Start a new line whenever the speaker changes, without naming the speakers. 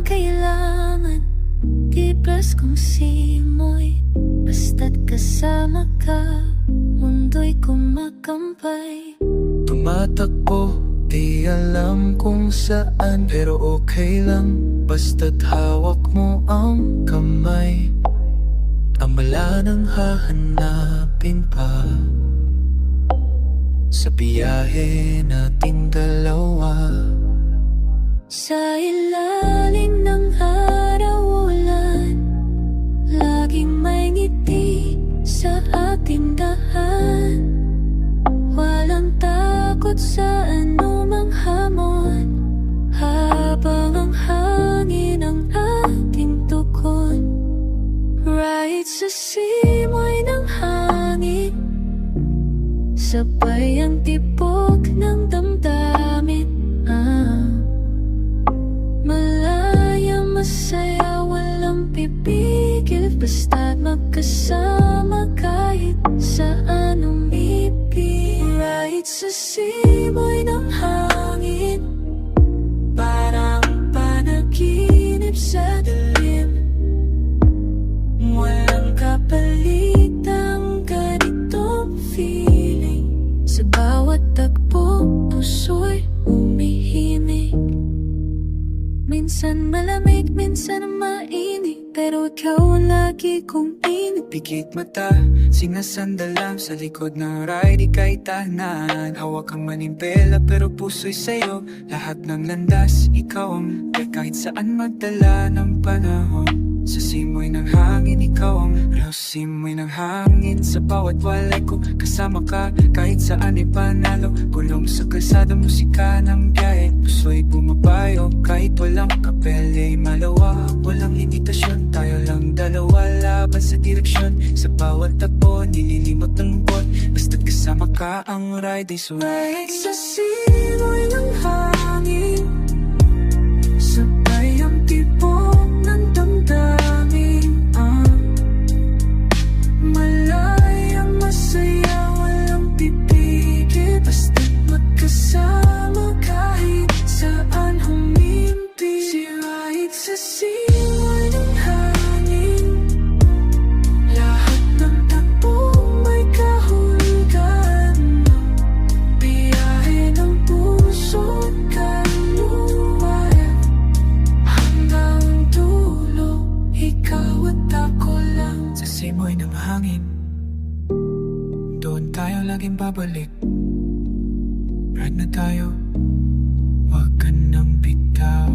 kailangan Tibras kong simoy, basta't kasama ka, mundo'y kumakampay.
Tumatakbo, di alam kung saan, pero okay lang, basta't hawak mo ang kamay. Amala nang hahanapin pa sa biyahe nating dalawa.
Sa ilalim ng araw-ulan, laging may ngiti sa ating daan. Walang takot sa anumang hamon, habang ang hangin ang ating tukon. Right sa simoy ng hangin, sabay ang tibok ng damdamin. Malaya, masaya, walang pipigil, basta't magkasama kahit saan umibig. Right sa simoy ng hangin, parang panaginip sa dilim. Walang kapalitang ganitong feeling. Sa bawat tagpo, puso'y umihimik. Minsan malamig, minsan mainit, pero ikaw ang lagi kong pinig.
Pikit mata, sinasandalan sa likod ng ride, ika'y tahanan. Hawak ang manimbela pero puso'y sa'yo. Lahat ng landas, ikaw ang kahit saan magdala ng panahon. Sa simoy ng hangin, ikaw ang simoy ng hangin. Sa bawat walay ko, kasama ka, kahit saan ay panalo. Kulong sa kalsada, musika ng biyahe, puso'y bumabayo. Kahit walang kapele, malawa, walang limitasyon. Tayo lang dalawa, laban sa direksyon. Sa bawat takbo, nililimot ng lungkot, basta't kasama ka, ang ride ay sulit.
Right sa simoy ng hangin, sabay ang tibok ng damdamin. Malayang masaya, walang pipigil, basta't magkasama kahit saan humimpi. Si right sa simoy ng hangin, lahat ng takbo may kahulugan. Biyahe ng puso't kaluway, hanggang dulo, ikaw at ako lang.
Sa simoy ng hangin, doon tayo laging babalik. Ride na tayo, wag ka nang bitaw.